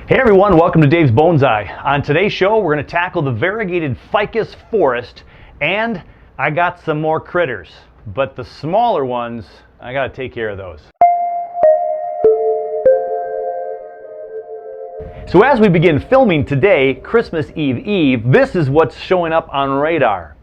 Hey everyone, welcome to Dave's Bonsai. On today's show, we're going to tackle the variegated ficus forest, and I got some more critters, but the smaller ones, I got to take care of those. So as we begin filming today, Christmas Eve, this is what's showing up on radar.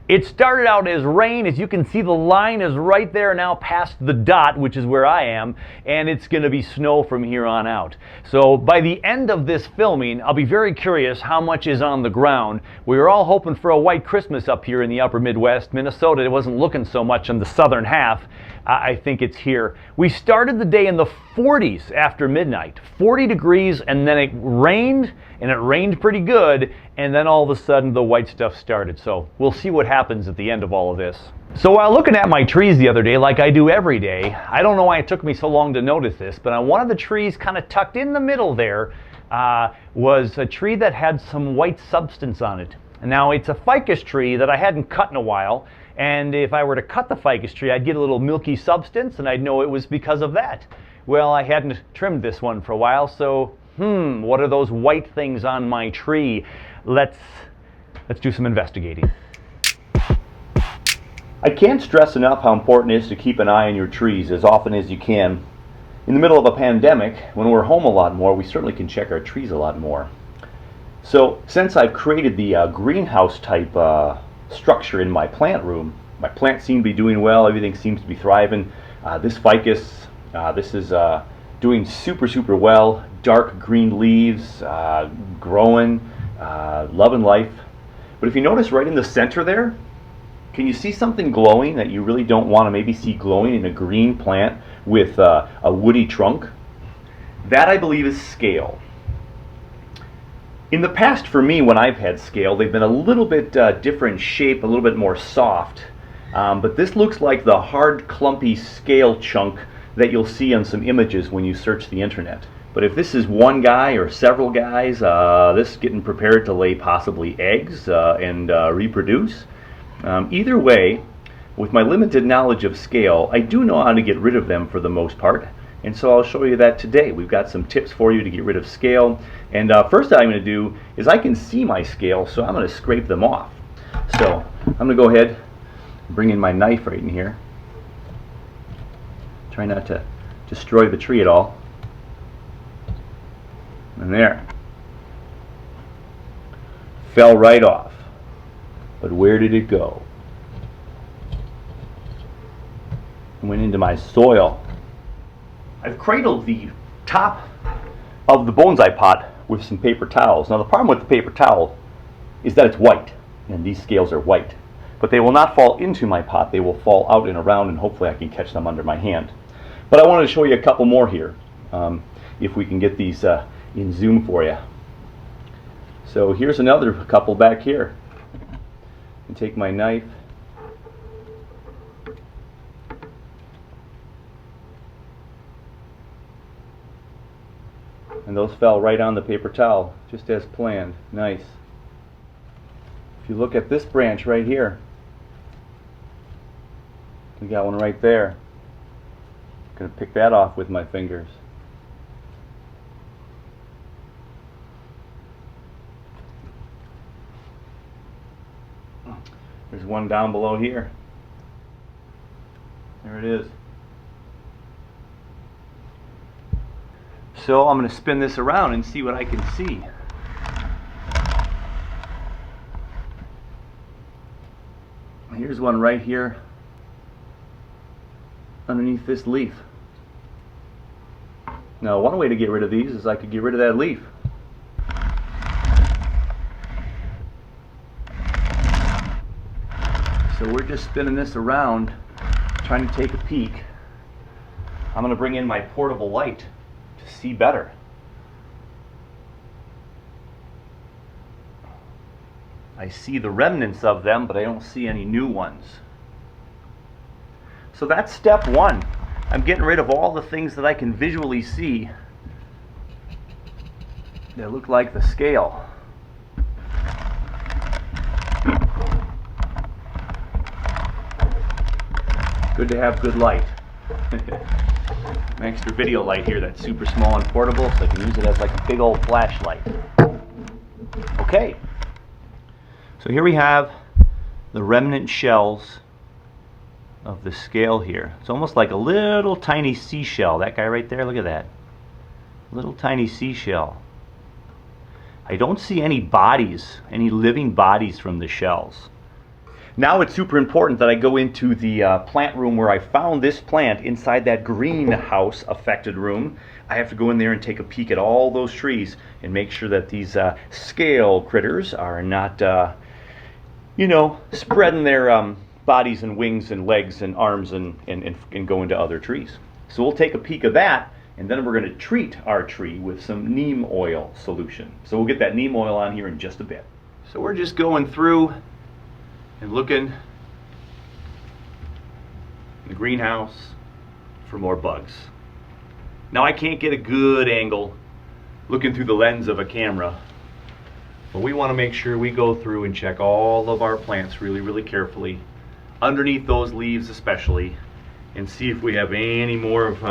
It started out as rain. As you can see, the line is right there now past the dot, which is where I am, and it's going to be snow from here on out. So by the end of this filming, I'll be very curious how much is on the ground. We were all hoping for a white Christmas up here in the upper Midwest. Minnesota, it wasn't looking so much in the southern half. I think it's here. We started the day in the 40s after midnight, 40 degrees, and then it rained, and it rained pretty good, and then all of a sudden the white stuff started. So we'll see what happens at the end of all of this. So while looking at my trees the other day, like I do every day, I don't know why it took me so long to notice this, but on one of the trees kind of tucked in the middle there was a tree that had some white substance on it. Now it's a ficus tree that I hadn't cut in a while, and if I were to cut the ficus tree, I'd get a little milky substance, and I'd know it was because of that. Well, I hadn't trimmed this one for a while, so what are those white things on my tree? Let's do some investigating. I can't stress enough how important it is to keep an eye on your trees as often as you can. In the middle of a pandemic, when we're home a lot more, we certainly can check our trees a lot more. So since I've created the greenhouse type structure in my plant room, my plants seem to be doing well, everything seems to be thriving. This ficus, this is doing super well, dark green leaves, growing, loving life. But if you notice right in the center there, can you see something glowing that you really don't want to maybe see glowing in a green plant with a woody trunk? That, I believe, is scale. In the past, for me, when I've had scale, they've been a little bit different shape, a little bit more soft. But this looks like the hard, clumpy scale chunk that you'll see on some images when you search the internet. But if this is one guy or several guys, this is getting prepared to lay possibly eggs and reproduce. Either way, with my limited knowledge of scale, I do know how to get rid of them for the most part. And so I'll show you that today. We've got some tips for you to get rid of scale. And first thing I'm going to do is I can see my scale, so I'm going to scrape them off. So I'm going to go ahead and bring in my knife right in here. Try not to destroy the tree at all. And there. Fell right off. But where did it go? It went into my soil. I've cradled the top of the bonsai pot with some paper towels. Now the problem with the paper towel is that it's white, and these scales are white. But they will not fall into my pot, they will fall out and around, and hopefully I can catch them under my hand. But I wanted to show you a couple more here, if we can get these in zoom for you. So here's another couple back here. And take my knife. And those fell right on the paper towel, just as planned. Nice. If you look at this branch right here, we got one right there. I'm going to pick that off with my fingers. There's one down below here. There it is. So I'm going to spin this around and see what I can see. Here's one right here underneath this leaf. Now one way to get rid of these is I could get rid of that leaf. So we're just spinning this around, trying to take a peek. I'm going to bring in my portable light to see better. I see the remnants of them, but I don't see any new ones. So that's step one. I'm getting rid of all the things that I can visually see that look like the scale. Good to have good light. An extra video light here that's super small and portable, so I can use it as like a big old flashlight. Okay, so here we have the remnant shells of the scale here. It's almost like a little tiny seashell. That guy right there, look at that. Little tiny seashell. I don't see any bodies, any living bodies from the shells. Now it's super important that I go into the plant room where I found this plant inside that greenhouse affected room. I have to go in there and take a peek at all those trees and make sure that these scale critters are not, you know, spreading their bodies and wings and legs and arms and go into other trees. So we'll take a peek of that, and then we're going to treat our tree with some neem oil solution. So we'll get that neem oil on here in just a bit. So we're just going through and looking in the greenhouse for more bugs. Now I can't get a good angle looking through the lens of a camera, but we want to make sure we go through and check all of our plants really carefully, underneath those leaves especially, and see if we have any more of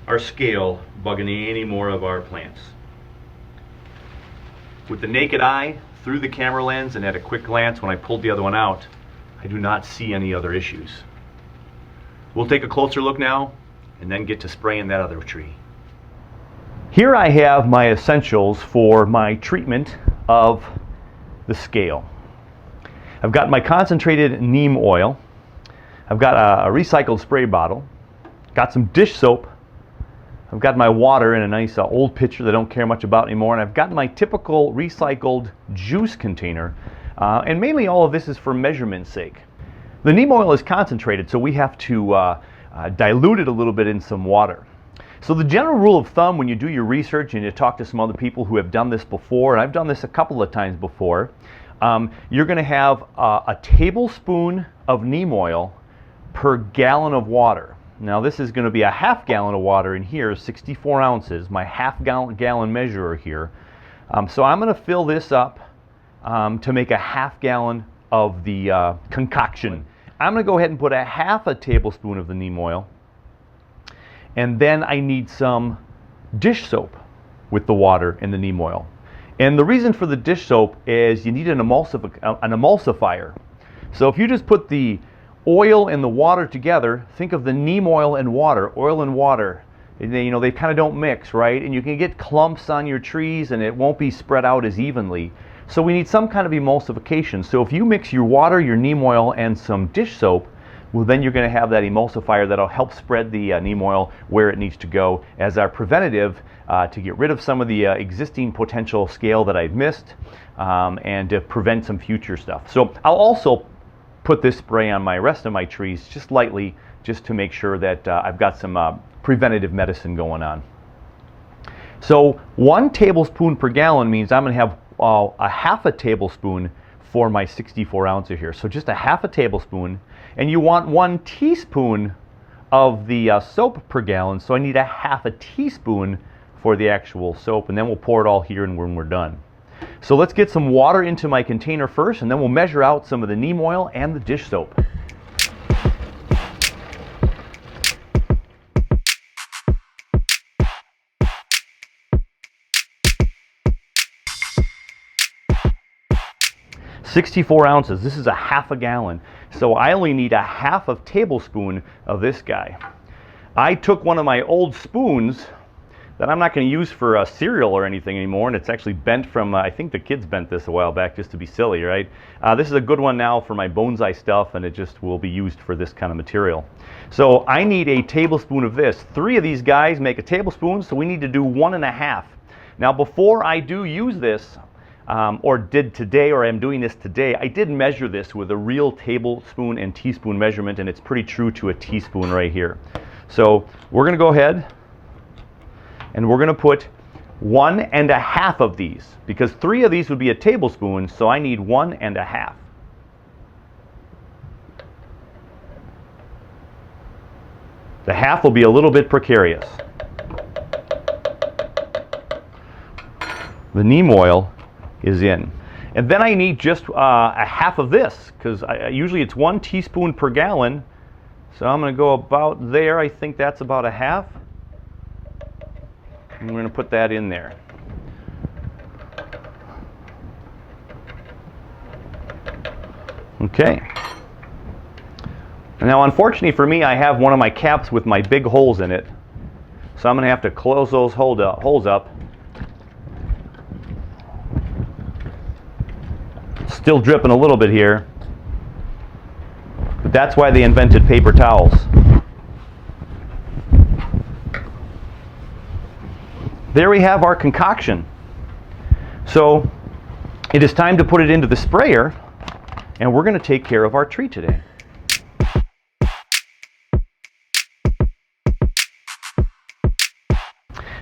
our scale bugging any more of our plants. With the naked eye, through the camera lens, and at a quick glance when I pulled the other one out, I do not see any other issues. We'll take a closer look now and then get to spraying that other tree. Here I have my essentials for my treatment of the scale. I've got my concentrated neem oil. I've got a recycled spray bottle. Got some dish soap. I've got my water in a nice old pitcher that I don't care much about anymore, and I've got my typical recycled juice container, and mainly all of this is for measurement's sake. The neem oil is concentrated, so we have to dilute it a little bit in some water. So the general rule of thumb when you do your research and you talk to some other people who have done this before, and I've done this a couple of times before, you're going to have a tablespoon of neem oil per gallon of water. Now this is going to be a half gallon of water in here, 64 ounces, my half gallon measurer here. So I'm going to fill this up to make a half gallon of the concoction. I'm going to go ahead and put a half a tablespoon of the neem oil, and then I need some dish soap with the water and the neem oil. And the reason for the dish soap is you need an emulsifier. So if you just put the oil and the water together, think of the neem oil and water, and they, you know, they kind of don't mix, right? And you can get clumps on your trees and it won't be spread out as evenly. So we need some kind of emulsification. So if you mix your water, your neem oil, and some dish soap, well, then you're going to have that emulsifier that'll help spread the neem oil where it needs to go as our preventative to get rid of some of the existing potential scale that I've missed, and to prevent some future stuff. So I'll also put this spray on my rest of my trees just lightly, just to make sure that I've got some preventative medicine going on. So 1 tablespoon per gallon means I'm going to have a half a tablespoon for my 64 ounces here. So just a half a tablespoon, and you want 1 teaspoon of the soap per gallon, so I need a half a teaspoon for the actual soap, and then we'll pour it all here and when we're done. So let's get some water into my container first, and then we'll measure out some of the neem oil and the dish soap. "64 ounces, this is a half a gallon. So I only need a half a tablespoon of this guy. I took one of my old spoons that I'm not going to use for cereal or anything anymore, and it's actually bent from, I think the kids bent this a while back just to be silly, right? This is a good one now for my bonsai stuff, and it just will be used for this kind of material. So I need a tablespoon of this. 3 of these guys make a tablespoon, so we need to do 1 1/2. Now before I do use this, or did today, or I'm doing this today, I did measure this with a real tablespoon and teaspoon measurement, and it's pretty true to a teaspoon right here. So we're going to go ahead and we're going to put 1 1/2 of these, because 3 of these would be a tablespoon, so I need 1 1/2. The half will be a little bit precarious. The neem oil is in. And then I need just a half of this, because usually it's 1 teaspoon per gallon, So I'm going to go about there. I think that's about a half. And we're going to put that in there. Okay. Now, unfortunately for me, I have one of my caps with my big holes in it. So I'm going to have to close those holes up. Still dripping a little bit here. But that's why they invented paper towels. There we have our concoction. So it is time to put it into the sprayer, and we're going to take care of our tree today.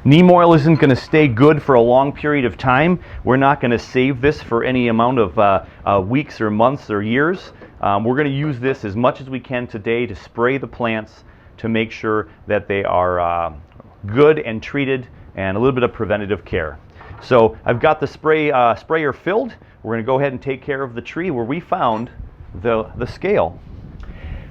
Neem oil isn't going to stay good for a long period of time. We're not going to save this for any amount of weeks or months or years. We're going to use this as much as we can today to spray the plants to make sure that they are good and treated, and a little bit of preventative care. So I've got the sprayer filled. We're going to go ahead and take care of the tree where we found the scale.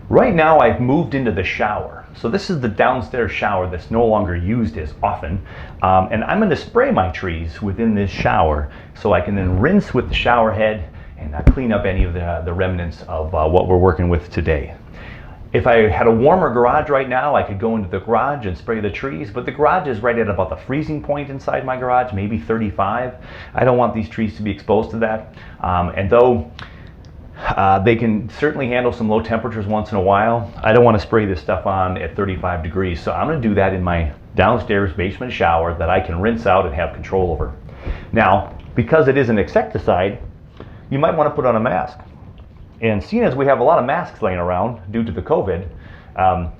Right now I've moved into the shower. So this is the downstairs shower that's no longer used as often. And I'm going to spray my trees within this shower so I can then rinse with the shower head and clean up any of the remnants of what we're working with today. If I had a warmer garage right now, I could go into the garage and spray the trees, but the garage is right at about the freezing point inside my garage, maybe 35. I don't want these trees to be exposed to that. And though they can certainly handle some low temperatures once in a while, I don't want to spray this stuff on at 35 degrees. So I'm going to do that in my downstairs basement shower that I can rinse out and have control over. Now, because it is an insecticide, you might want to put on a mask. And seeing as we have a lot of masks laying around due to the COVID,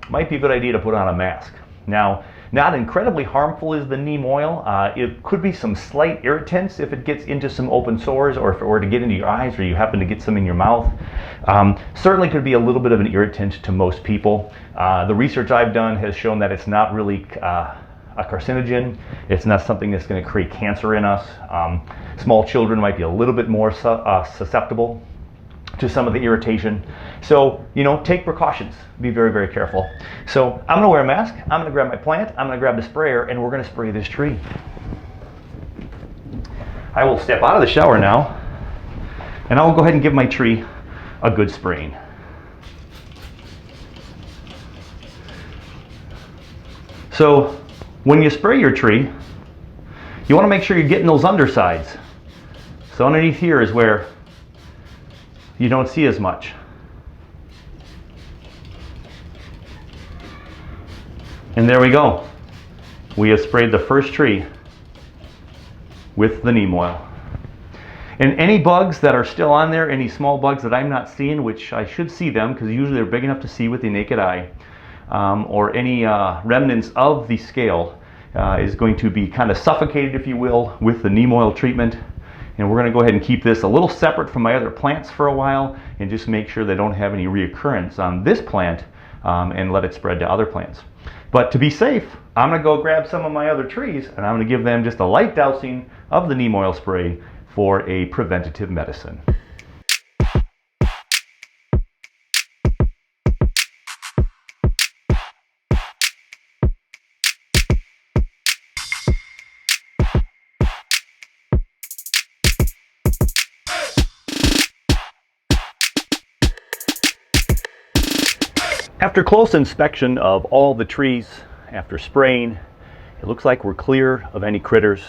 might be a good idea to put on a mask. Now, not incredibly harmful is the neem oil. It could be some slight irritants if it gets into some open sores, or if it were to get into your eyes, or you happen to get some in your mouth. Certainly could be a little bit of an irritant to most people. The research I've done has shown that it's not really a carcinogen. It's not something that's going to create cancer in us. Small children might be a little bit more susceptible to some of the irritation. So, take precautions. Be very, very careful. So I'm going to wear a mask. I'm going to grab my plant. I'm going to grab the sprayer, and we're going to spray this tree. I will step out of the shower now, and I will go ahead and give my tree a good spraying. So when you spray your tree, you want to make sure you're getting those undersides. So underneath here is where you don't see as much. And there we go. We have sprayed the first tree with the neem oil. And any bugs that are still on there, any small bugs that I'm not seeing, which I should see them because usually they're big enough to see with the naked eye, or any remnants of the scale is going to be kind of suffocated, if you will, with the neem oil treatment. And we're going to go ahead and keep this a little separate from my other plants for a while and just make sure they don't have any reoccurrence on this plant, and let it spread to other plants. But to be safe, I'm going to go grab some of my other trees and I'm going to give them just a light dousing of the neem oil spray for a preventative medicine. After close inspection of all the trees, after spraying, it looks like we're clear of any critters.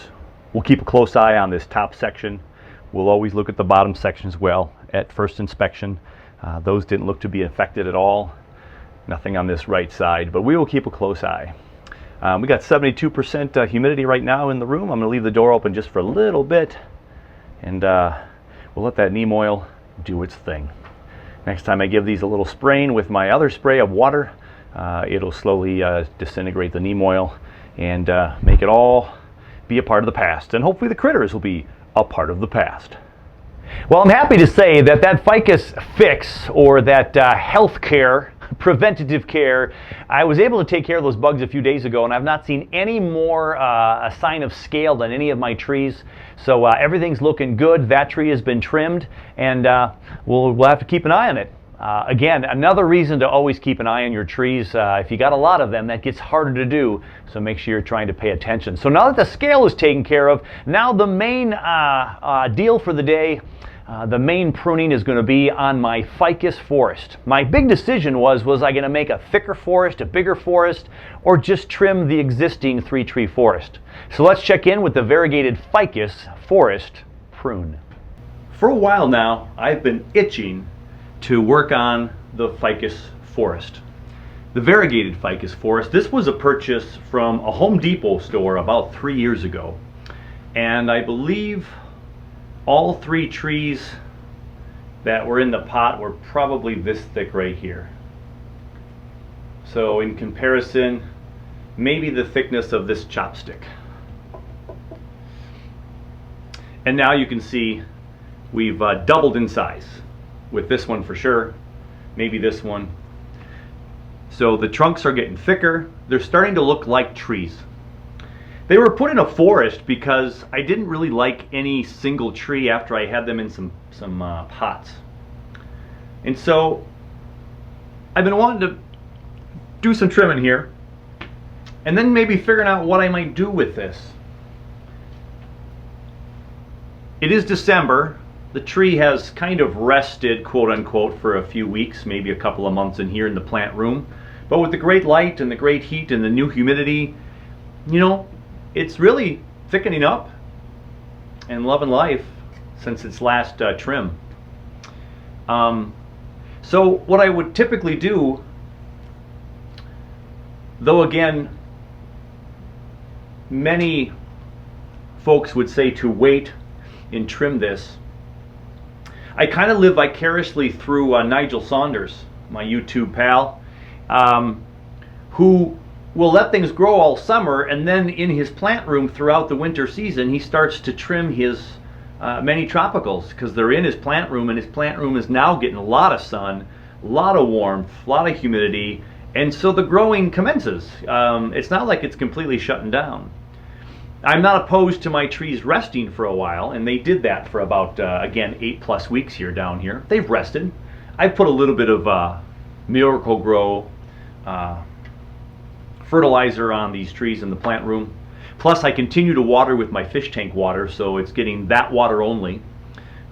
We'll keep a close eye on this top section. We'll always look at the bottom section as well at first inspection. Those didn't look to be affected at all. Nothing on this right side, but we will keep a close eye. We got 72% humidity right now in the room. I'm going to leave the door open just for a little bit, and we'll let that neem oil do its thing. Next time I give these a little spraying with my other spray of water, it'll slowly disintegrate the neem oil and make it all be a part of the past. And hopefully the critters will be a part of the past. Well, I'm happy to say that that ficus fix, or that health care, preventative care, I was able to take care of those bugs a few days ago, and I've not seen any more a sign of scale than any of my trees. So everything's looking good. That tree has been trimmed, and we'll have to keep an eye on it. Again, another reason to always keep an eye on your trees. If you got a lot of them, that gets harder to do, so make sure you're trying to pay attention. So now that the scale is taken care of, now the main deal for the day, the main pruning is going to be on my ficus forest. My big decision was I going to make a thicker forest, a bigger forest, or just trim the existing 3-tree forest? So let's check in with the variegated ficus forest prune. For a while now, I've been itching to work on the ficus forest. The variegated ficus forest, this was a purchase from a Home Depot store about 3 years ago. And I believe all 3 trees that were in the pot were probably this thick right here. So in comparison, maybe the thickness of this chopstick. And now you can see we've doubled in size. With this one for sure, maybe this one. So the trunks are getting thicker. They're starting to look like trees. They were put in a forest because I didn't really like any single tree after I had them in some pots. And so I've been wanting to do some trimming here and then maybe figuring out what I might do with this. It is December. The tree has kind of rested, quote unquote, for a few weeks, maybe a couple of months in here in the plant room. But with the great light and the great heat and the new humidity, you know, it's really thickening up and loving life since its last trim. So what I would typically do, though again, many folks would say to wait and trim this, I kind of live vicariously through Nigel Saunders, my YouTube pal, who will let things grow all summer, and then in his plant room throughout the winter season he starts to trim his many tropicals because they're in his plant room, and his plant room is now getting a lot of sun, a lot of warmth, a lot of humidity, and so the growing commences. It's not like it's completely shutting down. I'm not opposed to my trees resting for a while, and they did that for about, again, 8+ weeks here down here. They've rested. I've put a little bit of Miracle-Gro fertilizer on these trees in the plant room. Plus, I continue to water with my fish tank water, so it's getting that water only.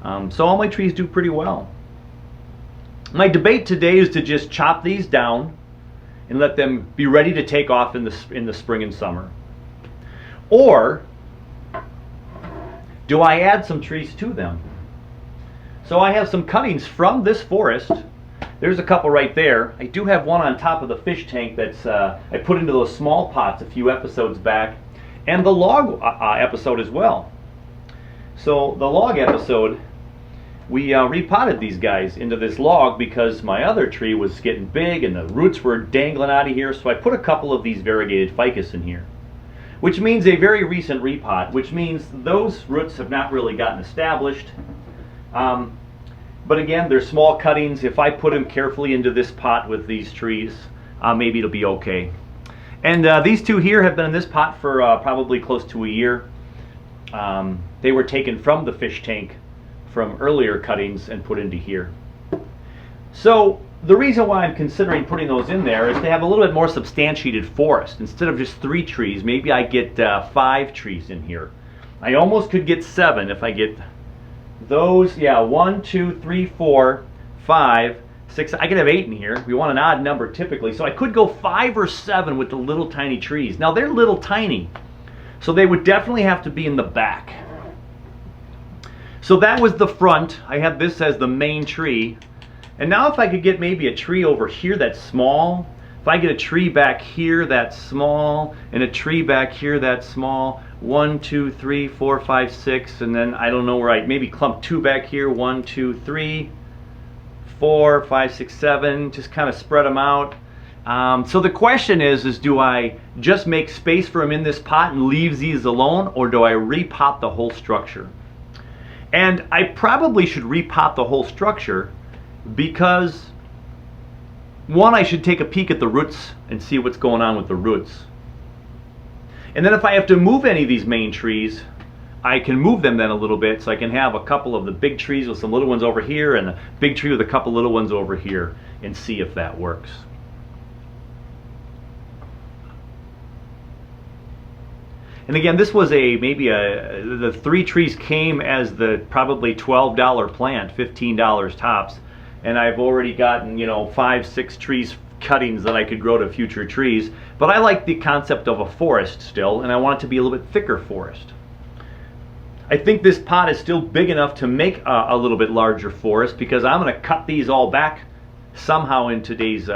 So all my trees do pretty well. My debate today is to just chop these down and let them be ready to take off in the spring and summer. Or do I add some trees to them? So I have some cuttings from this forest. There's a couple right there. I do have one on top of the fish tank that's I put into those small pots a few episodes back, and the log episode as well. So the log episode, we repotted these guys into this log because my other tree was getting big and the roots were dangling out of here, so I put a couple of these variegated ficus in here. Which means a very recent repot, which means those roots have not really gotten established. But again, they're small cuttings. If I put them carefully into this pot with these trees, maybe it'll be okay. And these two here have been in this pot for probably close to a year. They were taken from the fish tank from earlier cuttings and put into here. So the reason why I'm considering putting those in there is to have a little bit more substantiated forest. Instead of just 3 trees, maybe I get 5 trees in here. I almost could get 7 if I get those. Yeah, 1, 2, 3, 4, 5, 6. I could have 8 in here. We want an odd number typically. So I could go 5 or 7 with the little tiny trees. Now they're little tiny, so they would definitely have to be in the back. So that was the front. I have this as the main tree. And now if I could get maybe a tree over here that's small, if I get a tree back here that's small, and a tree back here that's small, 1, 2, 3, 4, 5, 6, and then I don't know where I maybe clump 2 back here, 1, 2, 3, 4, 5, 6, 7, just kind of spread them out. So the question is do I just make space for them in this pot and leave these alone, or do I repot the whole structure? And I probably should repot the whole structure because, one, I should take a peek at the roots and see what's going on with the roots. And then if I have to move any of these main trees, I can move them then a little bit, so I can have a couple of the big trees with some little ones over here and a big tree with a couple little ones over here, and see if that works. And again, this was the 3 trees came as the probably $12 plant, $15 tops, and I've already gotten, you know, 5, 6 trees cuttings that I could grow to future trees. But I like the concept of a forest still, and I want it to be a little bit thicker forest. I think this pot is still big enough to make a little bit larger forest, because I'm going to cut these all back somehow in today's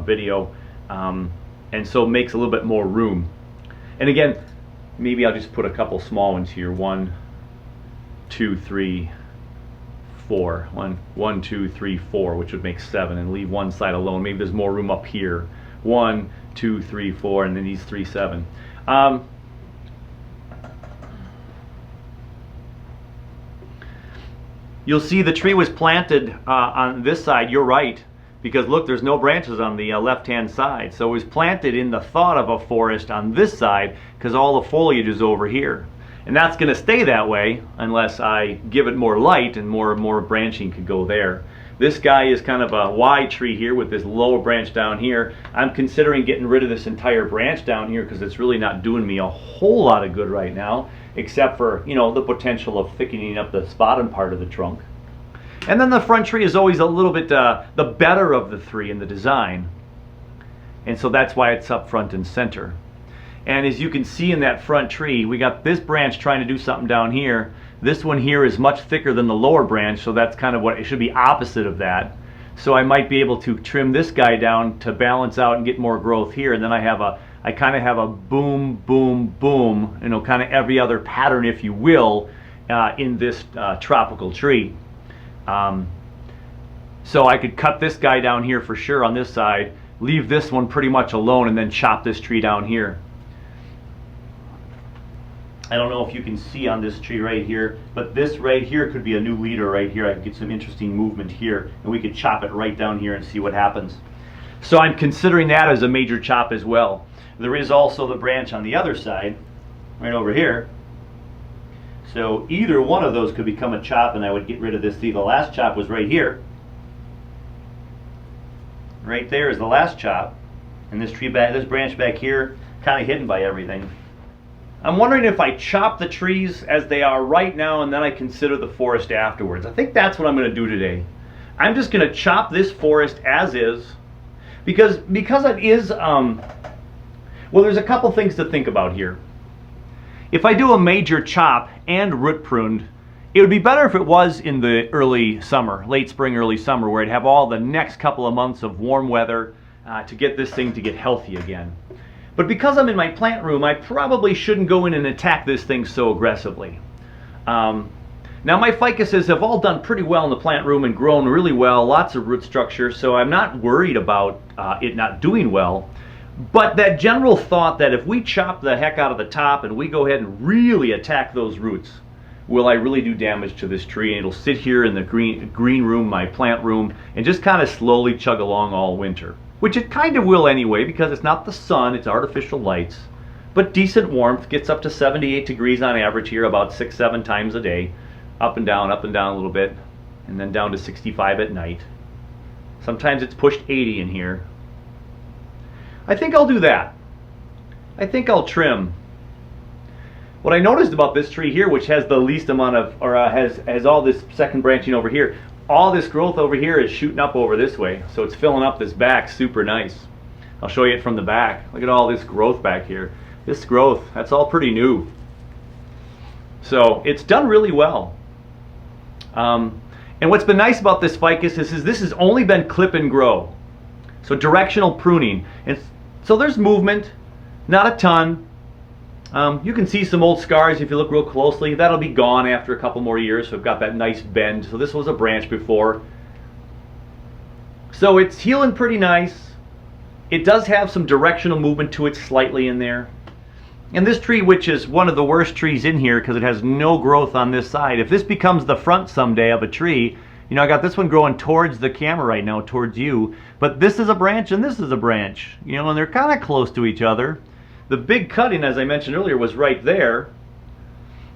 video, and so it makes a little bit more room. And again, maybe I'll just put a couple small ones here. 1, 2, 3, 4. 1, 2, 3, 4, which would make 7, and leave one side alone. Maybe there's more room up here. 1, 2, 3, 4, and then these 3, 7. You'll see the tree was planted on this side. You're right, because look, there's no branches on the left-hand side. So it was planted in the thought of a forest on this side, because all the foliage is over here. And that's going to stay that way unless I give it more light, and more branching could go there. This guy is kind of a wide tree here with this lower branch down here. I'm considering getting rid of this entire branch down here, because it's really not doing me a whole lot of good right now, except for, you know, the potential of thickening up the bottom part of the trunk. And then the front tree is always a little bit the better of the 3 in the design, and so that's why it's up front and center. And as you can see in that front tree, we got this branch trying to do something down here. This one here is much thicker than the lower branch, so that's kind of what it should be, opposite of that. So I might be able to trim this guy down to balance out and get more growth here, and then I kind of have a boom, boom, boom, you know, kind of every other pattern, if you will, in this tropical tree. So I could cut this guy down here for sure on this side, leave this one pretty much alone, and then chop this tree down here. I don't know if you can see on this tree right here, but this right here could be a new leader right here. I could get some interesting movement here, and we could chop it right down here and see what happens. So I'm considering that as a major chop as well. There is also the branch on the other side, right over here. So either one of those could become a chop, and I would get rid of this. See, the last chop was right here. Right there is the last chop, and this branch back here, kind of hidden by everything. I'm wondering if I chop the trees as they are right now, and then I consider the forest afterwards. I think that's what I'm going to do today. I'm just going to chop this forest as is, because it is, well, there's a couple things to think about here. If I do a major chop and root pruned, it would be better if it was in the early summer, late spring, early summer, where I'd have all the next couple of months of warm weather to get this thing to get healthy again. But because I'm in my plant room, I probably shouldn't go in and attack this thing so aggressively. Now my ficuses have all done pretty well in the plant room and grown really well, lots of root structure, so I'm not worried about it not doing well. But that general thought that if we chop the heck out of the top and we go ahead and really attack those roots, will I really do damage to this tree? And it'll sit here in the green room, my plant room, and just kind of slowly chug along all winter. Which it kind of will anyway, because it's not the sun, it's artificial lights. But decent warmth, gets up to 78 degrees on average here about 6-7 times a day. Up and down a little bit, and then down to 65 at night. Sometimes it's pushed 80 in here. I think I'll do that. I think I'll trim. What I noticed about this tree here, which has the least amount of, or has all this second branching over here, all this growth over here is shooting up over this way, so it's filling up this back super nice. I'll show you it from the back. Look at all this growth back here. This growth, that's all pretty new. So it's done really well. And what's been nice about this ficus is this has only been clip and grow. So directional pruning. And so there's movement, not a ton. You can see some old scars if you look real closely. That'll be gone after a couple more years, so I've got that nice bend. So this was a branch before. So it's healing pretty nice. It does have some directional movement to it slightly in there. And this tree, which is one of the worst trees in here because it has no growth on this side, if this becomes the front someday of a tree, you know, I got this one growing towards the camera right now, towards you, but this is a branch and this is a branch, you know, and they're kind of close to each other. The big cutting, as I mentioned earlier, was right there,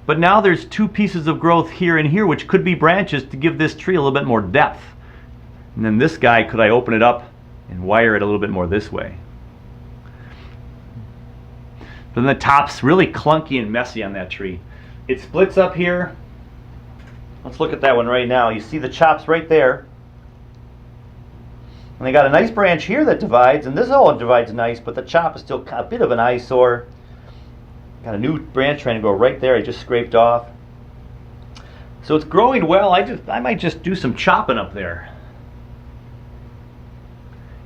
But now there's two pieces of growth here and here, which could be branches to give this tree a little bit more depth. And then this guy, could I open it up and wire it a little bit more this way? But then the top's really clunky and messy on that tree. It splits up here. Let's look at that one right now. You see the chops right there. And they got a nice branch here that divides, and this all divides nice, but the chop is still a bit of an eyesore. Got a new branch trying to go right there. I just scraped off. So it's growing well. I might just do some chopping up there.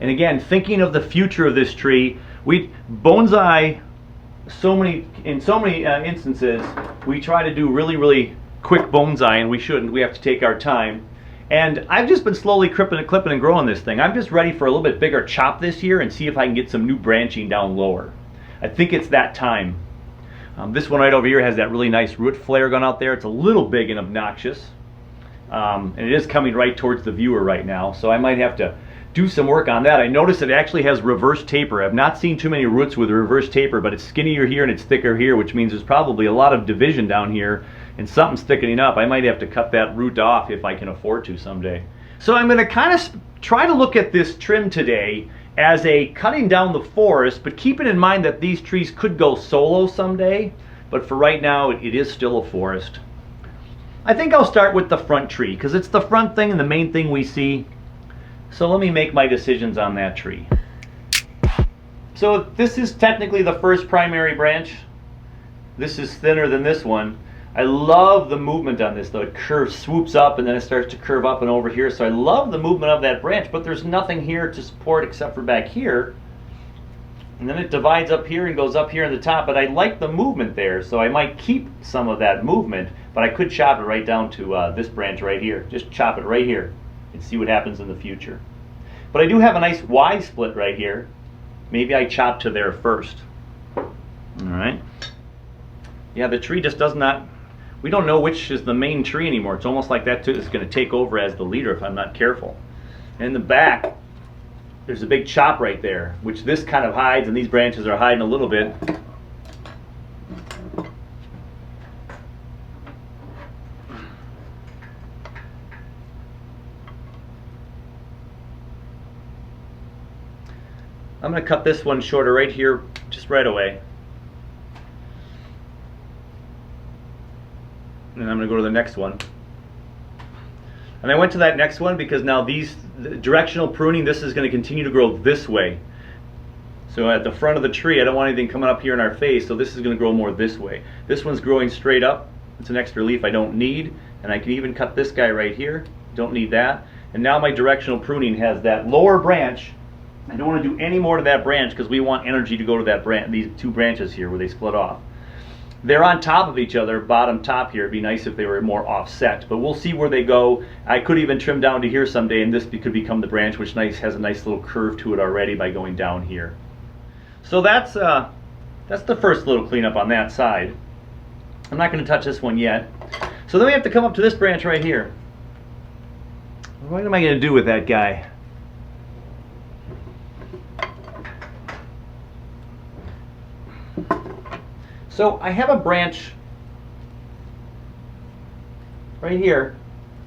And again, thinking of the future of this tree, bonsai, in so many instances, we try to do really quick bonsai, and we shouldn't. We have to take our time. And I've just been slowly clipping and growing this thing. I'm just ready for a little bit bigger chop this year and see if I can get some new branching down lower. I think it's that time. This one right over here has that really nice root flare going out there. It's a little big and obnoxious. And it is coming right towards the viewer right now, so I might have to do some work on that. I noticed it actually has reverse taper. I've not seen too many roots with reverse taper, but it's skinnier here and it's thicker here, which means there's probably a lot of division down here and something's thickening up. I might have to cut that root off if I can afford to someday. So I'm going to kind of try to look at this trim today as a cutting down the forest, but keeping in mind that these trees could go solo someday, but for right now it is still a forest. I think I'll start with the front tree because it's the front thing and the main thing we see. So let me make my decisions on that tree. So this is technically the first primary branch. This is thinner than this one. I love the movement on this though. It swoops up and then it starts to curve up and over here. So I love the movement of that branch, but there's nothing here to support except for back here. And then it divides up here and goes up here in the top, but I like the movement there, so I might keep some of that movement, but I could chop it right down to this branch right here. Just chop it right here and see what happens in the future. But I do have a nice Y split right here. Maybe I chop to there first. Alright. Yeah, the tree just does not, we don't know which is the main tree anymore. It's almost like that is going to take over as the leader if I'm not careful. And in the back, there's a big chop right there, which this kind of hides, and these branches are hiding a little bit. I'm going to cut this one shorter right here, just right away. And I'm going to go to the next one. And I went to that next one because now the directional pruning, this is going to continue to grow this way. So at the front of the tree, I don't want anything coming up here in our face, so this is going to grow more this way. This one's growing straight up. It's an extra leaf I don't need. And I can even cut this guy right here. Don't need that. And now my directional pruning has that lower branch. I don't want to do any more to that branch because we want energy to go to that branch, these two branches here where they split off. They're on top of each other, bottom top here. It'd be nice if they were more offset, but we'll see where they go. I could even trim down to here someday, and this could become the branch, which has a nice little curve to it already by going down here. So that's the first little cleanup on that side. I'm not going to touch this one yet. So then we have to come up to this branch right here. What am I going to do with that guy? So I have a branch right here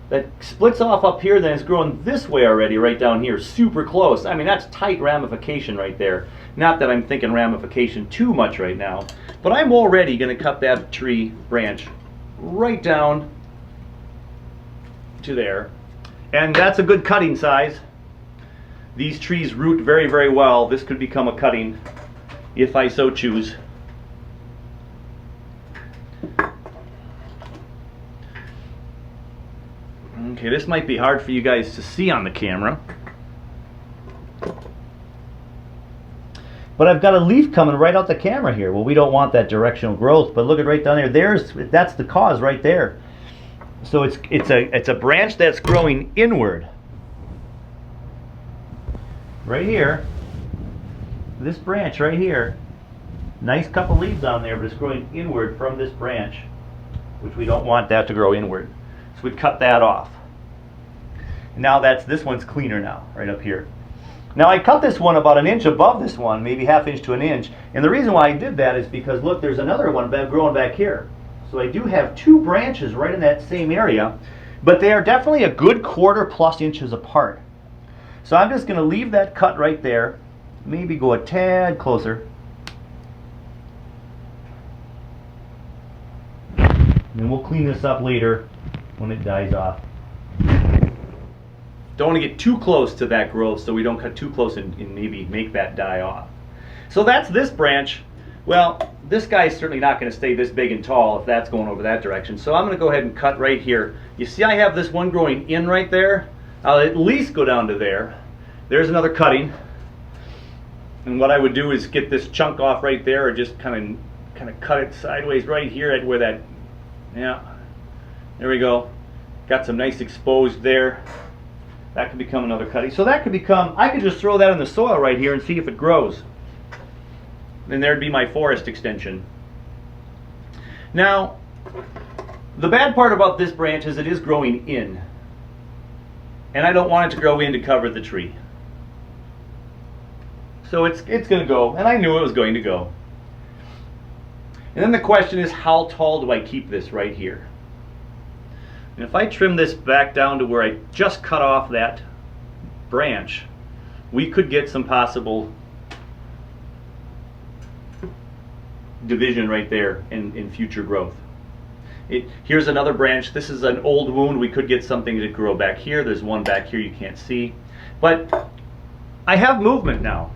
that splits off up here, then it's growing this way already, right down here, super close. I mean, that's tight ramification right there. Not that I'm thinking ramification too much right now, but I'm already going to cut that tree branch right down to there. And that's a good cutting size. These trees root very well. This could become a cutting if I so choose. Okay, this might be hard for you guys to see on the camera. But I've got a leaf coming right out the camera here. Well, we don't want that directional growth, but look at right down there. That's the cause right there. So it's a branch that's growing inward. Right here. This branch right here. Nice couple leaves on there, but it's growing inward from this branch, which we don't want that to grow inward. So we'd cut that off. Now this one's cleaner now, right up here. Now I cut this one about an inch above this one, maybe half inch to an inch. And the reason why I did that is because look, there's another one growing back here. So I do have two branches right in that same area, but they are definitely a good 1/4+ inches apart. So I'm just going to leave that cut right there, maybe go a tad closer. And we'll clean this up later when it dies off. Don't want to get too close to that growth so we don't cut too close and maybe make that die off. So that's this branch. Well, this guy's certainly not going to stay this big and tall if that's going over that direction. So I'm going to go ahead and cut right here. You see I have this one growing in right there. I'll at least go down to there. There's another cutting. And what I would do is get this chunk off right there, or just kind of cut it sideways right here at where that, yeah, there we go. Got some nice exposed there. That could become another cutting. So that could become, I could just throw that in the soil right here and see if it grows. And there'd be my forest extension. Now, the bad part about this branch is it is growing in. And I don't want it to grow in to cover the tree. So it's going to go, and I knew it was going to go. And then the question is, how tall do I keep this right here? And if I trim this back down to where I just cut off that branch, we could get some possible division right there in future growth. Here's another branch. This is an old wound. We could get something to grow back here. There's one back here you can't see. But I have movement now.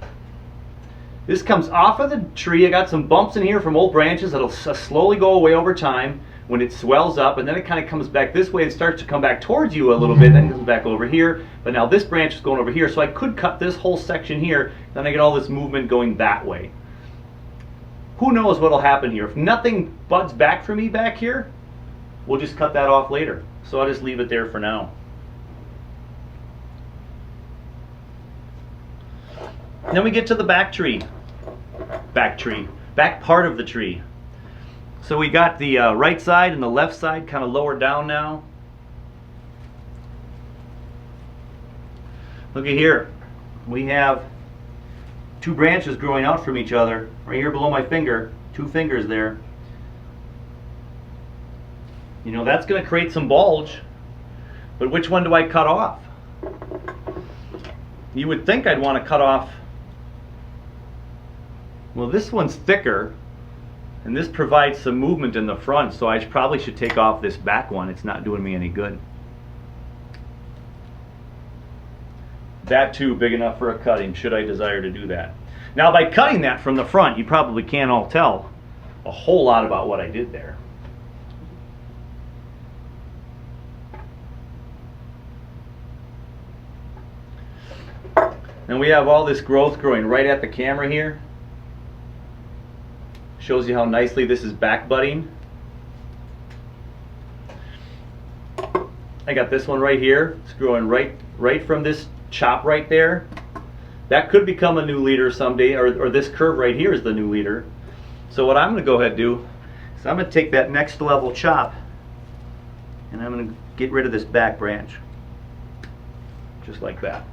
This comes off of the tree. I got some bumps in here from old branches that'll slowly go away over time when it swells up, and then it kind of comes back this way and starts to come back towards you a little bit, then comes back over here. But now this branch is going over here, so I could cut this whole section here, then I get all this movement going that way. Who knows what'll happen here? If nothing buds back for me back here, we'll just cut that off later. So I'll just leave it there for now. And then we get to the back part of the tree. So we got the right side and the left side kind of lower down now. Look at here. We have two branches growing out from each other right here below my finger, 2 fingers there. You know, that's going to create some bulge, but which one do I cut off? You would think I'd want to cut off, well, this one's thicker and this provides some movement in the front, so I probably should take off this back one. It's not doing me any good. That too big enough for a cutting, should I desire to do that. Now by cutting that from the front, you probably can't all tell a whole lot about what I did there. And we have all this growth growing right at the camera here. Shows you how nicely this is back budding. I got this one right here. It's growing right from this chop right there. That could become a new leader someday, or this curve right here is the new leader. So what I'm going to go ahead and do is I'm going to take that next level chop and I'm going to get rid of this back branch. Just like that.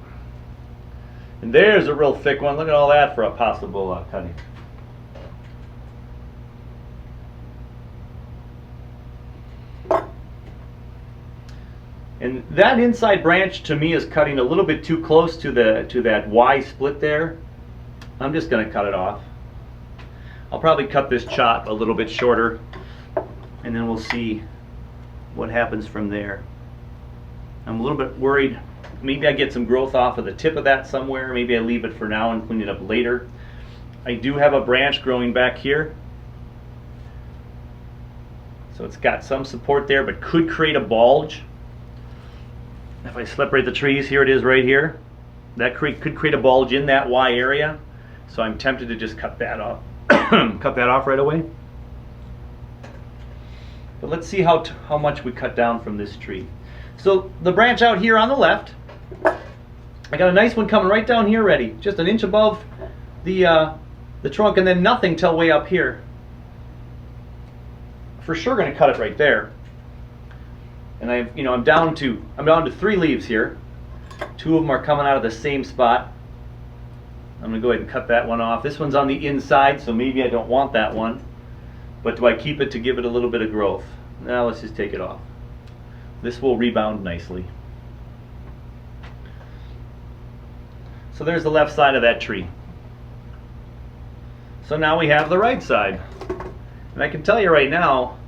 And there's a real thick one. Look at all that for a possible cutting. And that inside branch to me is cutting a little bit too close to that Y split there. I'm just going to cut it off. I'll probably cut this chop a little bit shorter, and then we'll see what happens from there. I'm a little bit worried. Maybe I get some growth off of the tip of that somewhere. Maybe I leave it for now and clean it up later. I do have a branch growing back here. So it's got some support there, but could create a bulge. If I separate the trees, here it is right here. That could create a bulge in that Y area. So I'm tempted to just cut that off. Cut that off right away. But let's see how much we cut down from this tree. So the branch out here on the left, I got a nice one coming right down here ready. Just an inch above the trunk, and then nothing till way up here. For sure going to cut it right there. And I'm down to 3 leaves here. 2 of them are coming out of the same spot. I'm going to go ahead and cut that one off. This one's on the inside, so maybe I don't want that one. But do I keep it to give it a little bit of growth? Now let's just take it off. This will rebound nicely. So there's the left side of that tree. So now we have the right side. And I can tell you right now,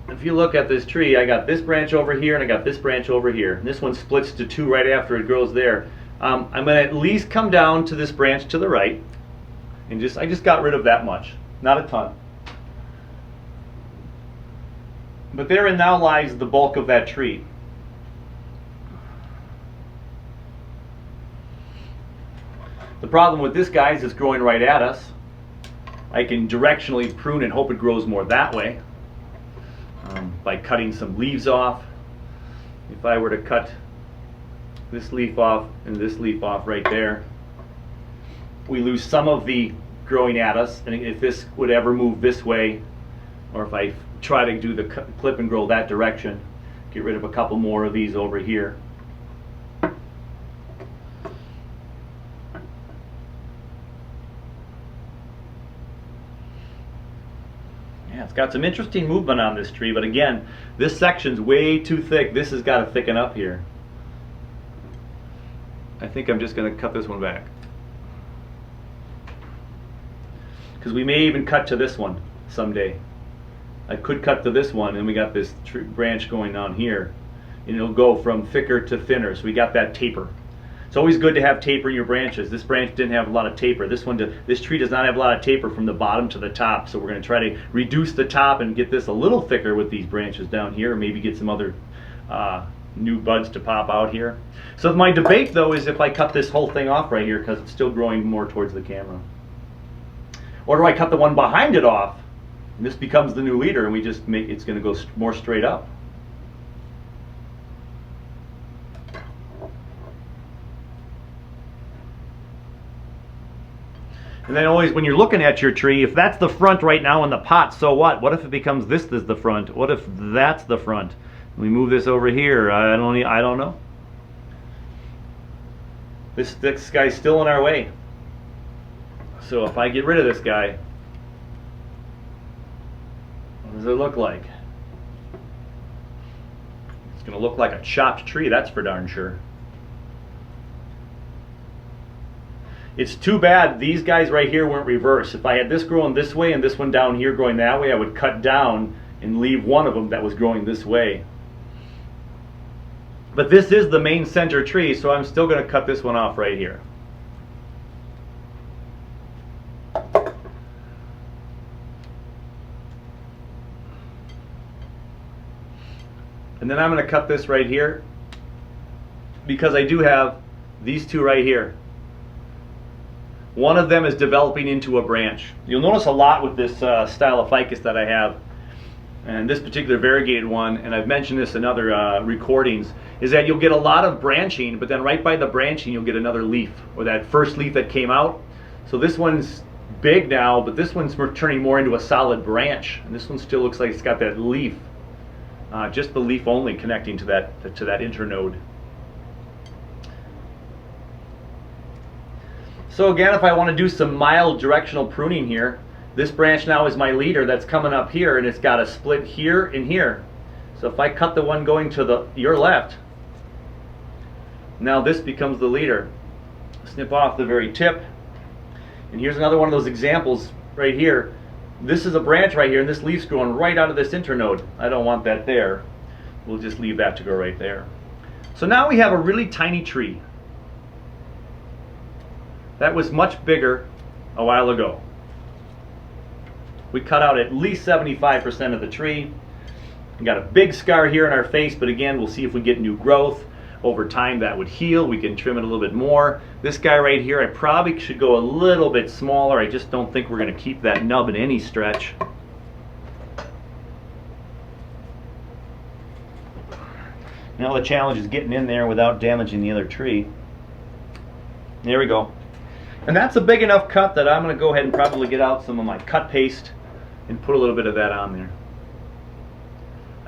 if you look at this tree, I got this branch over here and I got this branch over here. And this one splits to two right after it grows there. I'm going to at least come down to this branch to the right. And I just got rid of that much. Not a ton. But therein now lies the bulk of that tree. The problem with this, guys, is growing right at us. I can directionally prune and hope it grows more that way by cutting some leaves off. If I were to cut this leaf off and this leaf off right there, we lose some of the growing at us. And if this would ever move this way, or if I try to do the clip and grow that direction, get rid of a couple more of these over here. Yeah, it's got some interesting movement on this tree, but again, this section's way too thick. This has got to thicken up here. I think I'm just going to cut this one back, because we may even cut to this one someday. I could cut to this one, and we got this branch going on here, and it'll go from thicker to thinner, so we got that taper. It's always good to have taper in your branches. This branch didn't have a lot of taper. This tree does not have a lot of taper from the bottom to the top, so we're going to try to reduce the top and get this a little thicker with these branches down here, or maybe get some other new buds to pop out here. So my debate, though, is if I cut this whole thing off right here, because it's still growing more towards the camera, or do I cut the one behind it off, and this becomes the new leader, and we just make it's going to go more straight up. And then always, when you're looking at your tree, if that's the front right now in the pot, so what? What if it becomes this is the front? What if that's the front? We move this over here. I don't know. This guy's still in our way. So if I get rid of this guy, what does it look like? It's going to look like a chopped tree, that's for darn sure. It's too bad these guys right here weren't reversed. If I had this growing this way and this one down here growing that way, I would cut down and leave one of them that was growing this way. But this is the main center tree, so I'm still going to cut this one off right here. And then I'm going to cut this right here, because I do have these two right here. One of them is developing into a branch. You'll notice a lot with this style of ficus that I have, and this particular variegated one, and I've mentioned this in other recordings, is that you'll get a lot of branching, but then right by the branching you'll get another leaf, or that first leaf that came out. So this one's big now, but this one's turning more into a solid branch, and this one still looks like it's got that leaf, just the leaf only connecting to that internode. So again, if I want to do some mild directional pruning here, this branch now is my leader that's coming up here, and it's got a split here and here. So if I cut the one going to your left, now this becomes the leader. Snip off the very tip. And here's another one of those examples right here. This is a branch right here, and this leaf's growing right out of this internode. I don't want that there. We'll just leave that to go right there. So now we have a really tiny tree. That was much bigger a while ago. We cut out at least 75% of the tree. We got a big scar here in our face, but again, we'll see if we get new growth. Over time that would heal. We can trim it a little bit more. This guy right here, I probably should go a little bit smaller. I just don't think we're going to keep that nub in any stretch. Now the challenge is getting in there without damaging the other tree. There we go. And that's a big enough cut that I'm going to go ahead and probably get out some of my cut paste and put a little bit of that on there.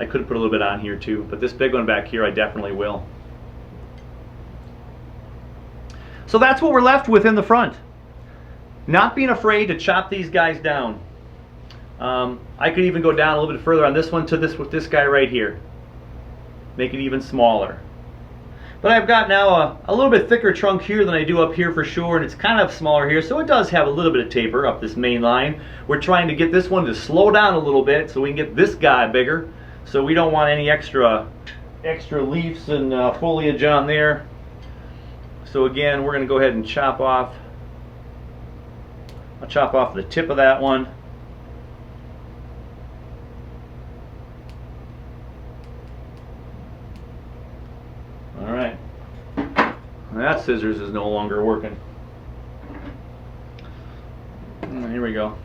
I could put a little bit on here too, but this big one back here I definitely will. So that's what we're left with in the front. Not being afraid to chop these guys down. I could even go down a little bit further on this one to this guy right here. Make it even smaller. But I've got now a little bit thicker trunk here than I do up here for sure, and it's kind of smaller here, so it does have a little bit of taper up this main line. We're trying to get this one to slow down a little bit so we can get this guy bigger. So we don't want any extra leaves and foliage on there. So again, we're going to go ahead and chop off. I'll chop off the tip of that one. All right. That scissors is no longer working. Here we go.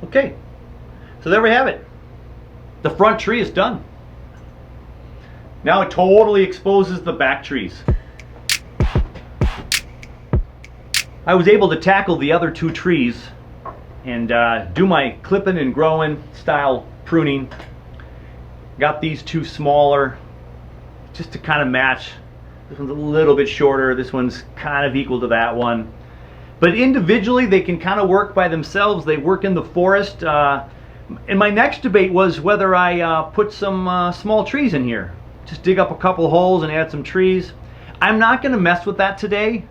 Okay, so there we have it. The front tree is done. Now it totally exposes the back trees. I was able to tackle the other two trees and do my clipping and growing style pruning. Got these two smaller just to kind of match. This one's a little bit shorter, this one's kind of equal to that one. But individually they can kind of work by themselves. They work in the forest. And my next debate was whether I put some small trees in here. Just dig up a couple holes and add some trees. I'm not going to mess with that today.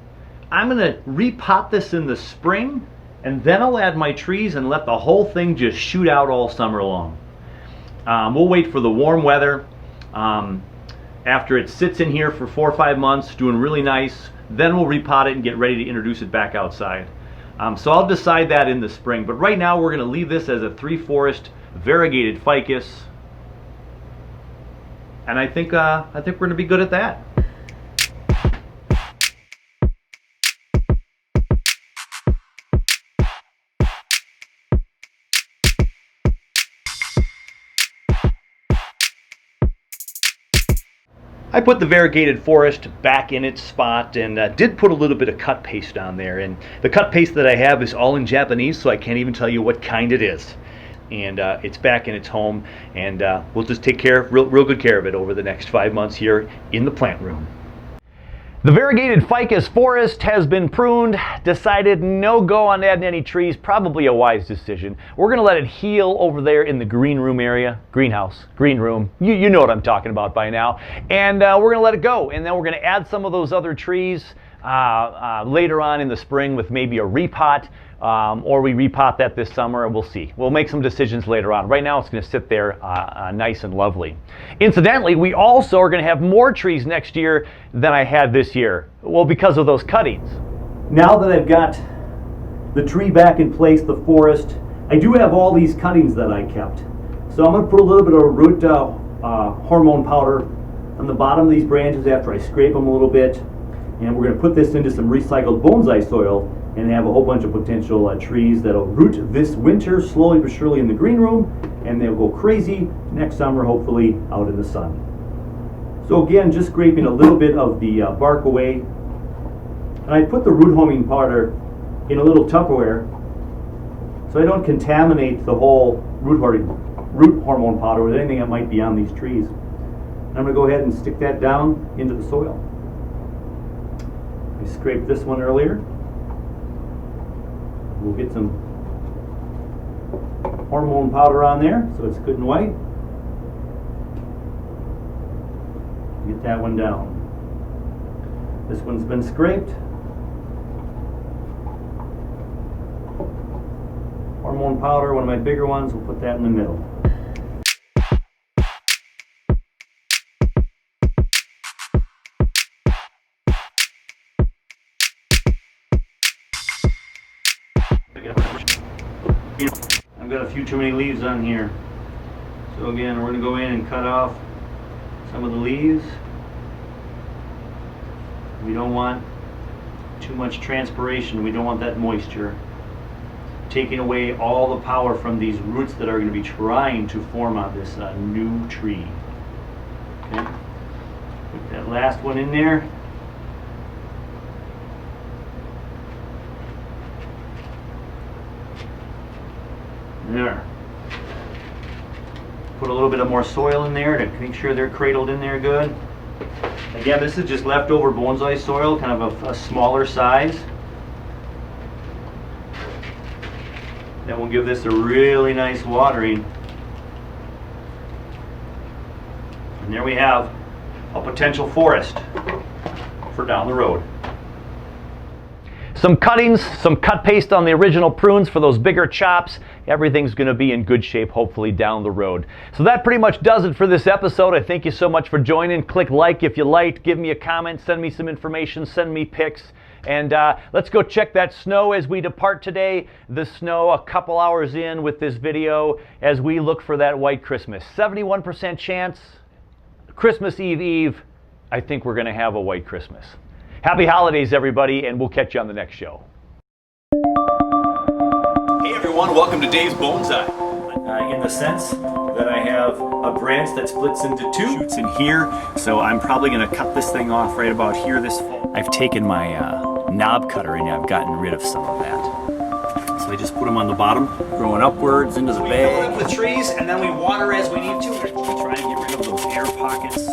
I'm going to repot this in the spring, and then I'll add my trees and let the whole thing just shoot out all summer long. We'll wait for the warm weather. After it sits in here for 4 or 5 months, doing really nice, then we'll repot it and get ready to introduce it back outside. So I'll decide that in the spring. But right now we're going to leave this as a 3-forest variegated ficus. And I think we're going to be good at that. I put the variegated forest back in its spot and did put a little bit of cut paste on there. And the cut paste that I have is all in Japanese, so I can't even tell you what kind it is. And it's back in its home, and we'll just take real good care of it over the next 5 months here in the plant room. The variegated ficus forest has been pruned. Decided no go on adding any trees. Probably a wise decision. We're going to let it heal over there in the green room area. Greenhouse, green room. You know what I'm talking about by now. And we're going to let it go. And then we're going to add some of those other trees later on in the spring with maybe a repot. Or we repot that this summer, and we'll see. We'll make some decisions later on. Right now it's going to sit there nice and lovely. Incidentally, we also are going to have more trees next year than I had this year. Well, because of those cuttings. Now that I've got the tree back in place, the forest, I do have all these cuttings that I kept. So I'm going to put a little bit of root hormone powder on the bottom of these branches after I scrape them a little bit. And we're going to put this into some recycled bonsai soil and have a whole bunch of potential trees that'll root this winter slowly but surely in the green room, and they'll go crazy next summer, hopefully out in the sun. So again, just scraping a little bit of the bark away. And I put the root homing powder in a little Tupperware so I don't contaminate the whole root hormone powder with anything that might be on these trees. I'm going to go ahead and stick that down into the soil. I scraped this one earlier. We'll get some hormone powder on there so it's good and white. Get that one down. This one's been scraped. Hormone powder, one of my bigger ones, we'll put that in the middle. I've got a few too many leaves on here. So again, we're going to go in and cut off some of the leaves. We don't want too much transpiration. We don't want that moisture. Taking away all the power from these roots that are going to be trying to form on this new tree. Okay. Put that last one in there. There. Put a little bit of more soil in there to make sure they're cradled in there good. Again, this is just leftover bonsai soil, kind of a smaller size. That will give this a really nice watering. And there we have a potential forest for down the road. Some cuttings, some cut paste on the original prunes for those bigger chops. Everything's going to be in good shape, hopefully, down the road. So that pretty much does it for this episode. I thank you so much for joining. Click like if you liked. Give me a comment. Send me some information. Send me pics. And let's go check that snow as we depart today. The snow a couple hours in with this video as we look for that white Christmas. 71% chance. Christmas Eve, I think we're going to have a white Christmas. Happy holidays, everybody, and we'll catch you on the next show. Hey, everyone. Welcome to Dave's Bonsai. In the sense that I have a branch that splits into two shoots in here, so I'm probably going to cut this thing off right about here this fall. I've taken my knob cutter and I've gotten rid of some of that. So I just put them on the bottom, growing upwards into the bag. We fill it up with trees, and then we water as we need to. We try and get rid of those air pockets.